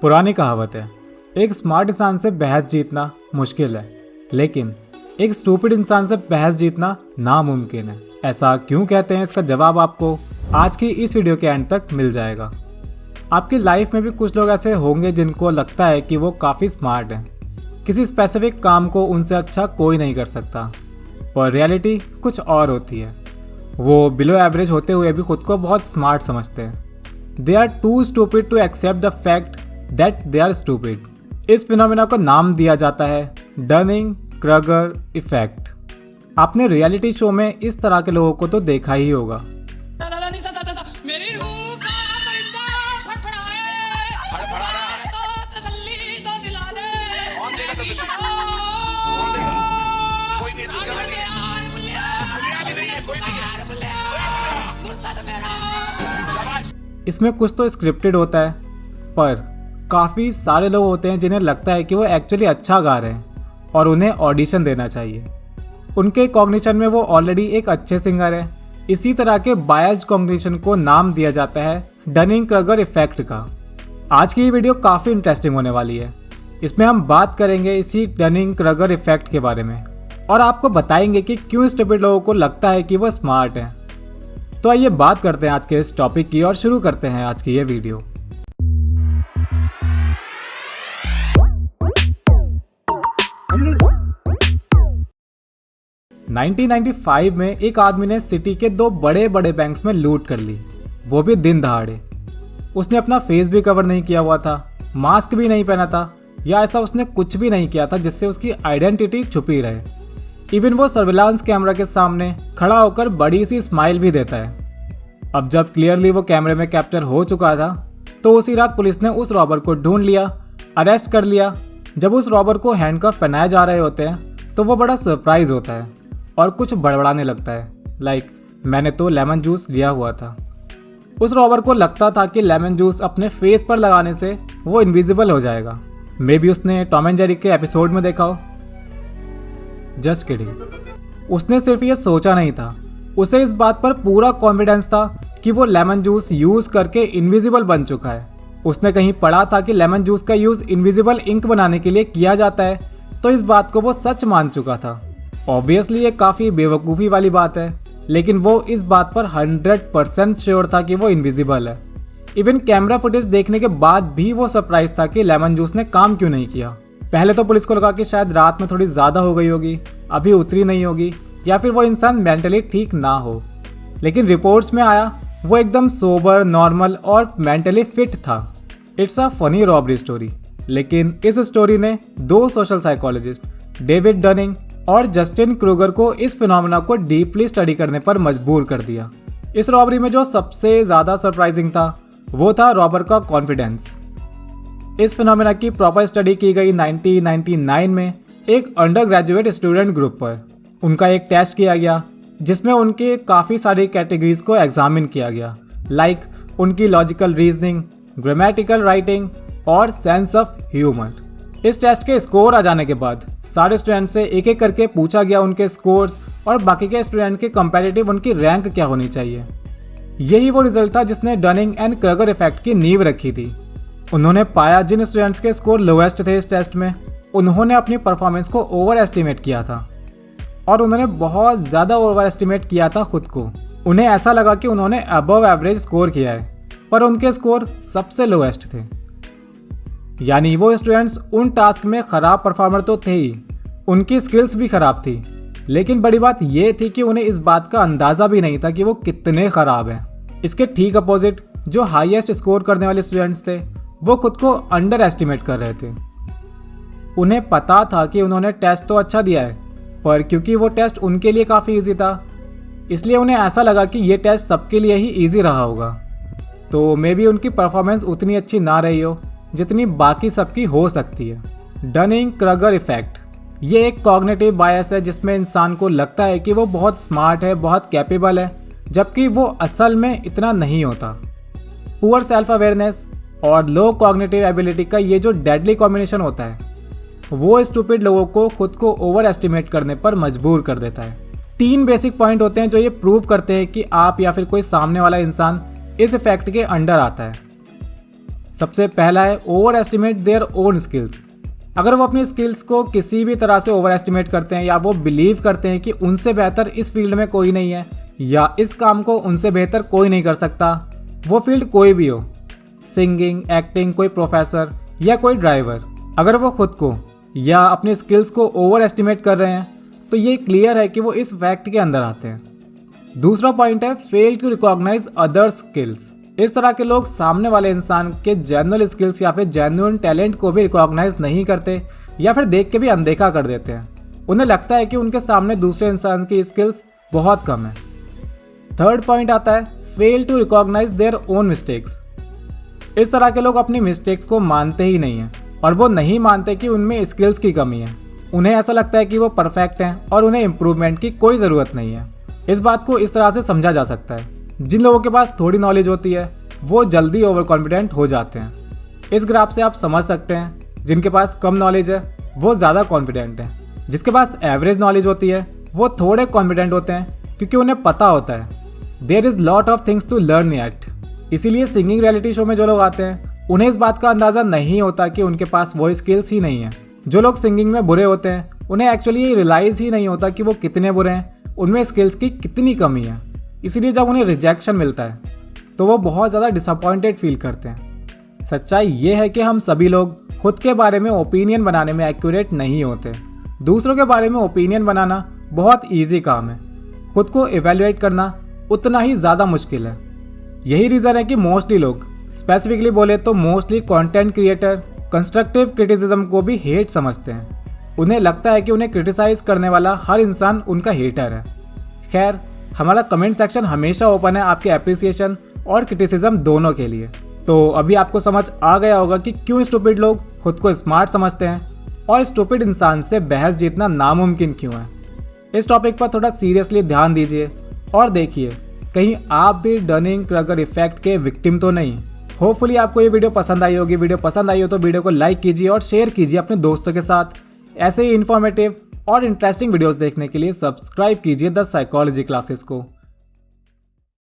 पुरानी कहावत है, एक स्मार्ट इंसान से बहस जीतना मुश्किल है, लेकिन एक स्टूपिड इंसान से बहस जीतना नामुमकिन है। ऐसा क्यों कहते हैं, इसका जवाब आपको आज की इस वीडियो के एंड तक मिल जाएगा। आपकी लाइफ में भी कुछ लोग ऐसे होंगे जिनको लगता है कि वो काफ़ी स्मार्ट हैं, किसी स्पेसिफिक काम को उनसे अच्छा कोई नहीं कर सकता, पर रियलिटी कुछ और होती है। वो बिलो एवरेज होते हुए भी खुद को बहुत स्मार्ट समझते हैं। They are too stupid to accept the fact that they are stupid. इस फिनोमेना को नाम दिया जाता है डनिंग क्रगर इफेक्ट। आपने रियलिटी शो में इस तरह के लोगों को तो देखा ही होगा। इसमें कुछ तो स्क्रिप्टेड होता है, पर काफ़ी सारे लोग होते हैं जिन्हें लगता है कि वो एक्चुअली अच्छा गा रहे हैं और उन्हें ऑडिशन देना चाहिए। उनके कॉग्निशन में वो ऑलरेडी एक अच्छे सिंगर है। इसी तरह के बायस्ड कॉग्निशन को नाम दिया जाता है डनिंग क्रगर इफेक्ट का। आज की ये वीडियो काफ़ी इंटरेस्टिंग होने वाली है। इसमें हम बात करेंगे इसी डनिंग क्रगर इफेक्ट के बारे में और आपको बताएंगे कि क्यों स्टूपिड लोगों को लगता है कि वो स्मार्ट हैं। तो आइए बात करते हैं आज के इस टॉपिक की और शुरू करते हैं आज की ये वीडियो। नाइनटीन 1995 में एक आदमी ने सिटी के 2 बड़े बड़े बैंक्स में लूट कर ली, वो भी दिन दहाड़े। उसने अपना फेस भी कवर नहीं किया हुआ था, मास्क भी नहीं पहना था, या ऐसा उसने कुछ भी नहीं किया था जिससे उसकी आइडेंटिटी छुपी रहे। इवन वो सर्विलांस कैमरा के सामने खड़ा होकर बड़ी सी स्माइल भी देता है। अब जब क्लियरली वो कैमरे में कैप्चर हो चुका था, तो उसी रात पुलिस ने उस रॉबर को ढूंढ लिया, अरेस्ट कर लिया। जब उस रॉबर को हैंडकफ पहनाए जा रहे होते हैं तो वो बड़ा सरप्राइज होता है और कुछ बड़बड़ाने लगता है, लाइक मैंने तो लेमन जूस लिया हुआ था। उस रॉबर को लगता था कि लेमन जूस अपने फेस पर लगाने से वो इनविजिबल हो जाएगा। मे बी उसने टॉम एंड जेरी के एपिसोड में देखा हो। Just kidding. उसने सिर्फ ये सोचा नहीं था, उसे इस बात पर पूरा कॉन्फिडेंस था कि वो लेमन जूस यूज करके इनविजिबल बन चुका है। उसने कहीं पढ़ा था कि लेमन जूस का यूज इनविजिबल इंक बनाने के लिए किया जाता है, तो इस बात को वो सच मान चुका था। ऑब्वियसली ये काफ़ी बेवकूफ़ी वाली बात है, लेकिन वो इस बात पर 100% श्योर था कि वो इनविजिबल है। इवन कैमरा फुटेज देखने के बाद भी वो सरप्राइज था कि लेमन जूस ने काम क्यों नहीं किया। पहले तो पुलिस को लगा कि शायद रात में थोड़ी ज़्यादा हो गई होगी, अभी उतरी नहीं होगी, या फिर वो इंसान मेंटली ठीक ना हो। लेकिन रिपोर्ट्स में आया वो एकदम सोबर, नॉर्मल और मेंटली फिट था। It's a funny robbery story. लेकिन इस स्टोरी ने 2 सोशल साइकोलॉजिस्ट डेविड डनिंग और जस्टिन क्रूगर को इस फिनोमेना को डीपली स्टडी करने पर मजबूर कर दिया। इस रॉबरी में जो सबसे ज़्यादा सरप्राइजिंग था वो था रॉबर का कॉन्फिडेंस। इस फिनोमेना की प्रॉपर स्टडी की गई 1999 में एक अंडर ग्रेजुएट स्टूडेंट ग्रुप पर। उनका एक टेस्ट किया गया जिसमें उनके काफ़ी सारी कैटेगरीज को एग्जामिन किया गया, लाइक उनकी लॉजिकल रीजनिंग, ग्रामेटिकल राइटिंग और सेंस ऑफ ह्यूमर। इस टेस्ट के स्कोर आ जाने के बाद सारे स्टूडेंट से एक एक करके पूछा गया उनके स्कोर्स और बाकी के स्टूडेंट के कंपैरेटिव उनकी रैंक क्या होनी चाहिए। यही वो रिजल्ट था जिसने डनिंग एंड क्रगर इफेक्ट की नींव रखी थी। उन्होंने पाया जिन स्टूडेंट्स के स्कोर लोएस्ट थे इस टेस्ट में, उन्होंने अपनी परफॉर्मेंस को ओवर एस्टिमेट किया था और उन्होंने बहुत ज़्यादा ओवर एस्टिमेट किया था खुद को। उन्हें ऐसा लगा कि उन्होंने अबव एवरेज स्कोर किया है, पर उनके स्कोर सबसे लोएस्ट थे। यानी वो स्टूडेंट्स उन टास्क में ख़राब परफॉर्मर तो थे ही, उनकी स्किल्स भी ख़राब थी, लेकिन बड़ी बात ये थी कि उन्हें इस बात का अंदाज़ा भी नहीं था कि वो कितने ख़राब हैं। इसके ठीक अपोजिट जो हाईएस्ट स्कोर करने वाले स्टूडेंट्स थे वो खुद को अंडर एस्टिमेट कर रहे थे। उन्हें पता था कि उन्होंने टेस्ट तो अच्छा दिया है, पर क्योंकि वो टेस्ट उनके लिए काफ़ी इजी था, इसलिए उन्हें ऐसा लगा कि ये टेस्ट सबके लिए ही इजी रहा होगा। तो मे बी उनकी परफॉर्मेंस उतनी अच्छी ना रही हो जितनी बाकी सबकी हो सकती है। डनिंग क्रगर इफेक्ट ये एक कॉग्निटिव बायस है जिसमें इंसान को लगता है कि वो बहुत स्मार्ट है, बहुत कैपेबल है, जबकि वो असल में इतना नहीं होता। पुअर सेल्फ अवेयरनेस और लो कॉग्निटिव एबिलिटी का ये जो डेडली कॉम्बिनेशन होता है वो स्टूपिड लोगों को खुद को ओवर एस्टिमेट करने पर मजबूर कर देता है। 3 बेसिक पॉइंट होते हैं जो ये प्रूव करते हैं कि आप या फिर कोई सामने वाला इंसान इस इफेक्ट के अंडर आता है। सबसे पहला है over estimate their own skills. अगर वो अपनी स्किल्स को किसी भी तरह से ओवर एस्टिमेट करते हैं या वो बिलीव करते हैं कि उनसे बेहतर इस फील्ड में कोई नहीं है या इस काम को उनसे बेहतर कोई नहीं कर सकता, वो फील्ड कोई भी हो, सिंगिंग, एक्टिंग, कोई प्रोफेसर या कोई ड्राइवर, अगर वो खुद को या अपनी स्किल्स को ओवर एस्टिमेट कर रहे हैं तो ये क्लियर है कि वो इस फैक्ट के अंदर आते हैं। दूसरा पॉइंट है fail to recognise other skills. इस तरह के लोग सामने वाले इंसान के जेन्युइन स्किल्स या फिर जेन्युइन टैलेंट को भी रिकॉग्नाइज नहीं करते या फिर देख के भी अनदेखा कर देते हैं। उन्हें लगता है कि उनके सामने दूसरे इंसान की स्किल्स बहुत कम है। थर्ड पॉइंट आता है fail to recognise their own mistakes. इस तरह के लोग अपनी मिस्टेक्स को मानते ही नहीं हैं और वो नहीं मानते कि उनमें स्किल्स की कमी है। उन्हें ऐसा लगता है कि वो परफेक्ट हैं और उन्हें इम्प्रूवमेंट की कोई ज़रूरत नहीं है। इस बात को इस तरह से समझा जा सकता है, जिन लोगों के पास थोड़ी नॉलेज होती है वो जल्दी ओवर कॉन्फिडेंट हो जाते हैं। इस ग्राफ से आप समझ सकते हैं जिनके पास कम नॉलेज है वो ज़्यादा कॉन्फिडेंट हैं, जिसके पास एवरेज नॉलेज होती है वो थोड़े कॉन्फिडेंट होते हैं क्योंकि उन्हें पता होता है there is lot of things to learn yet. इसीलिए सिंगिंग रियलिटी शो में जो लोग आते हैं उन्हें इस बात का अंदाज़ा नहीं होता कि उनके पास वो स्किल्स ही नहीं है। जो लोग सिंगिंग में बुरे होते हैं उन्हें एक्चुअली ये रियलाइज़ ही नहीं होता कि वो कितने बुरे हैं, उनमें स्किल्स की कितनी कमी है। इसीलिए जब उन्हें रिजेक्शन मिलता है तो वो बहुत ज़्यादा डिसअपॉइंटेड फील करते हैं। सच्चाई ये है कि हम सभी लोग खुद के बारे में ओपिनियन बनाने में एक्यूरेट नहीं होते। दूसरों के बारे में ओपिनियन बनाना बहुत ईजी काम है, खुद को इवेल्युएट करना उतना ही ज़्यादा मुश्किल है। यही रीज़न है कि मोस्टली लोग, स्पेसिफिकली बोले तो mostly content creator, constructive criticism को भी हेट समझते हैं। उन्हें लगता है कि उन्हें क्रिटिसाइज़ करने वाला हर इंसान उनका हेटर है। खैर, हमारा कमेंट सेक्शन हमेशा ओपन है आपके एप्रिसिएशन और क्रिटिसिज्म दोनों के लिए। तो अभी आपको समझ आ गया होगा कि क्यों स्टूपिड लोग खुद को स्मार्ट समझते हैं और स्टूपिड इंसान से बहस जीतना नामुमकिन क्यों है। इस टॉपिक पर थोड़ा सीरियसली ध्यान दीजिए और देखिए कहीं आप भी डनिंग क्रगर इफेक्ट के विक्टिम तो नहीं। होपफुली आपको ये वीडियो पसंद आई होगी। वीडियो पसंद आई हो तो वीडियो को लाइक कीजिए और शेयर कीजिए अपने दोस्तों के साथ। ऐसे ही इन्फॉर्मेटिव और इंटरेस्टिंग वीडियोस देखने के लिए सब्सक्राइब कीजिए द साइकोलॉजी क्लासेस को।